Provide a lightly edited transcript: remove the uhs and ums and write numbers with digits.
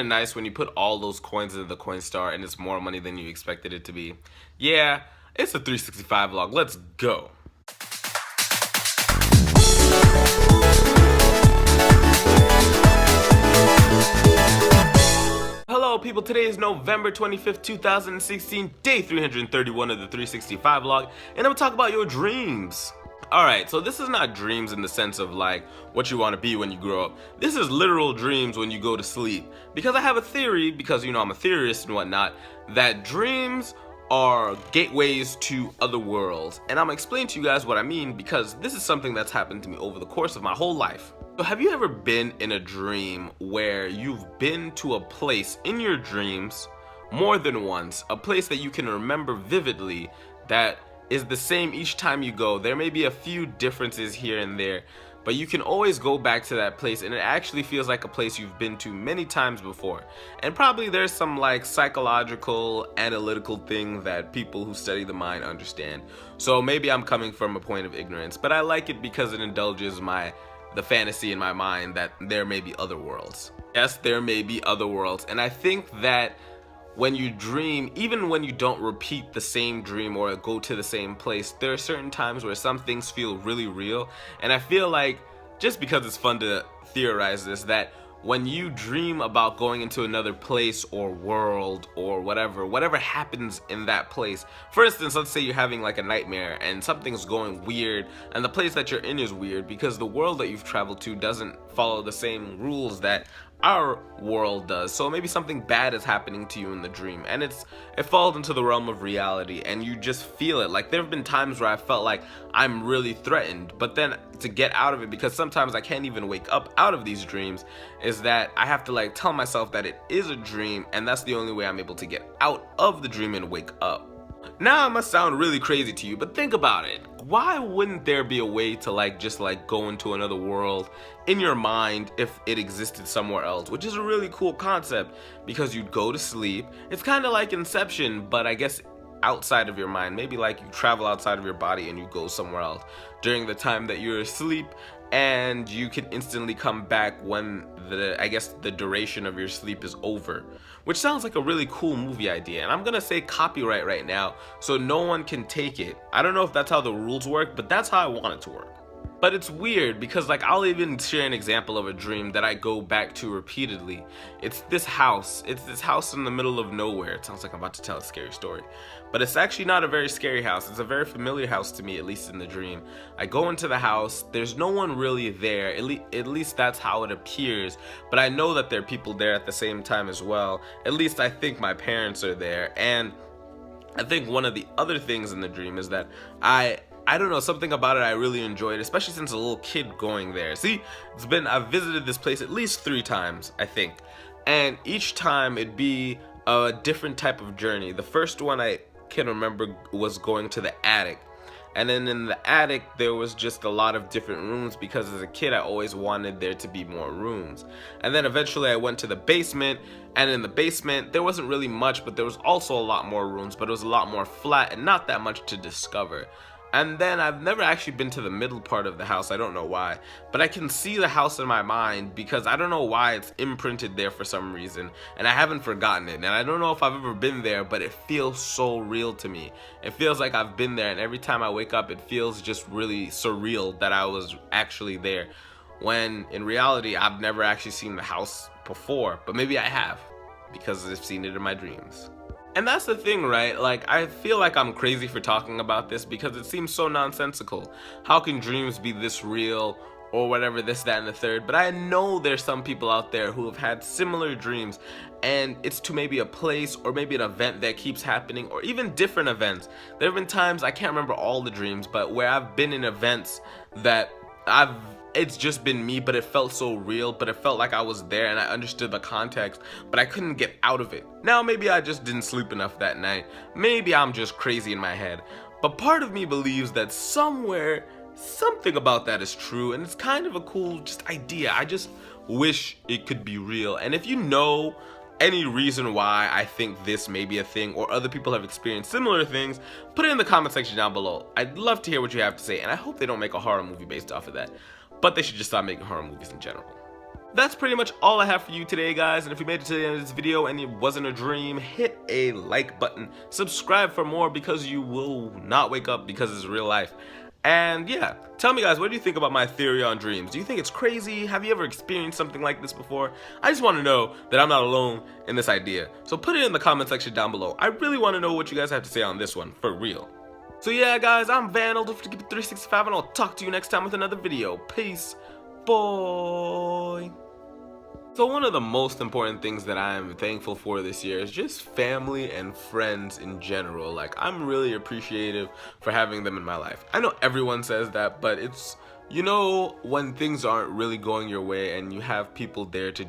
it nice when you put all those coins into the Coinstar and it's more money than you expected it to be? Yeah, it's a 365 vlog. Let's go. Hello people, today is November 25th, 2016, day 331 of the 365 vlog, and I'm gonna talk about your dreams. Alright, so this is not dreams in the sense of like what you want to be when you grow up. This is literal dreams when you go to sleep. Because I have a theory, because you know I'm a theorist and whatnot, that dreams are gateways to other worlds. And I'm gonna explain to you guys what I mean because this is something that's happened to me over the course of my whole life. So have you ever been in a dream where you've been to a place in your dreams more than once, a place that you can remember vividly that is the same each time you go? There may be a few differences here and there, but you can always go back to that place and it actually feels like a place you've been to many times before. And probably there's some like psychological, analytical thing that people who study the mind understand. So maybe I'm coming from a point of ignorance, but I like it because it indulges the fantasy in my mind that there may be other worlds. Yes, there may be other worlds, and I think that when you dream, even when you don't repeat the same dream or go to the same place, there are certain times where some things feel really real. And I feel like, just because it's fun to theorize this, that when you dream about going into another place or world or whatever happens in that place. For instance, let's say you're having like a nightmare and something's going weird and the place that you're in is weird because the world that you've traveled to doesn't follow the same rules that our world does. So maybe something bad is happening to you in the dream and it falls into the realm of reality and you just feel it. Like there have been times where I felt like I'm really threatened, but then to get out of it, because sometimes I can't even wake up out of these dreams, is that I have to like tell myself that it is a dream, and that's the only way I'm able to get out of the dream and wake up. Now it must sound really crazy to you, but think about it. Why wouldn't there be a way to just go into another world in your mind if it existed somewhere else? Which is a really cool concept because you'd go to sleep. It's kind of like Inception, but I guess outside of your mind. Maybe like you travel outside of your body and you go somewhere else during the time that you're asleep, and you can instantly come back when the duration of your sleep is over, which sounds like a really cool movie idea. And I'm gonna say copyright right now so no one can take it. I don't know if that's how the rules work, but that's how I want it to work. But it's weird because I'll even share an example of a dream that I go back to repeatedly. It's this house in the middle of nowhere. It sounds like I'm about to tell a scary story, but it's actually not a very scary house. It's a very familiar house to me, at least in the dream. I go into the house, there's no one really there, at least that's how it appears, but I know that there are people there at the same time as well. At least I think my parents are there. And I think one of the other things in the dream is that I don't know, something about it I really enjoyed, especially since a little kid going there. See, I've visited this place at least 3 times, I think. And each time it'd be a different type of journey. The first one I can remember was going to the attic. And then in the attic, there was just a lot of different rooms because as a kid, I always wanted there to be more rooms. And then eventually I went to the basement, and in the basement, there wasn't really much, but there was also a lot more rooms, but it was a lot more flat and not that much to discover. And then I've never actually been to the middle part of the house. I don't know why, but I can see the house in my mind because I don't know why it's imprinted there for some reason, and I haven't forgotten it. And I don't know if I've ever been there, but it feels so real to me. It feels like I've been there, and every time I wake up, it feels just really surreal that I was actually there, when in reality, I've never actually seen the house before, but maybe I have because I've seen it in my dreams. And that's the thing, right? I feel like I'm crazy for talking about this because it seems so nonsensical. How can dreams be this real or whatever, this, that, and the third? But I know there's some people out there who have had similar dreams, and it's to maybe a place or maybe an event that keeps happening, or even different events. There have been times, I can't remember all the dreams, but where I've been in events that it's just been me, but it felt so real, but it felt like I was there and I understood the context, but I couldn't get out of it. Now, maybe I just didn't sleep enough that night. Maybe I'm just crazy in my head. But part of me believes that somewhere, something about that is true, and it's kind of a cool just idea. I just wish it could be real. And if you know any reason why I think this may be a thing, or other people have experienced similar things, put it in the comment section down below. I'd love to hear what you have to say, and I hope they don't make a horror movie based off of that. But they should just stop making horror movies in general. That's pretty much all I have for you today, guys, and if you made it to the end of this video and it wasn't a dream, hit a like button, subscribe for more because you will not wake up because it's real life. And yeah, tell me guys, what do you think about my theory on dreams? Do you think it's crazy? Have you ever experienced something like this before? I just want to know that I'm not alone in this idea. So put it in the comment section down below. I really want to know what you guys have to say on this one, for real. So yeah guys, I'm Van, don't forget to keep it 365, and I'll talk to you next time with another video. Peace. Boy. So one of the most important things that I'm thankful for this year is just family and friends in general. Like, I'm really appreciative for having them in my life. I know everyone says that, but it's, you know, when things aren't really going your way and you have people there to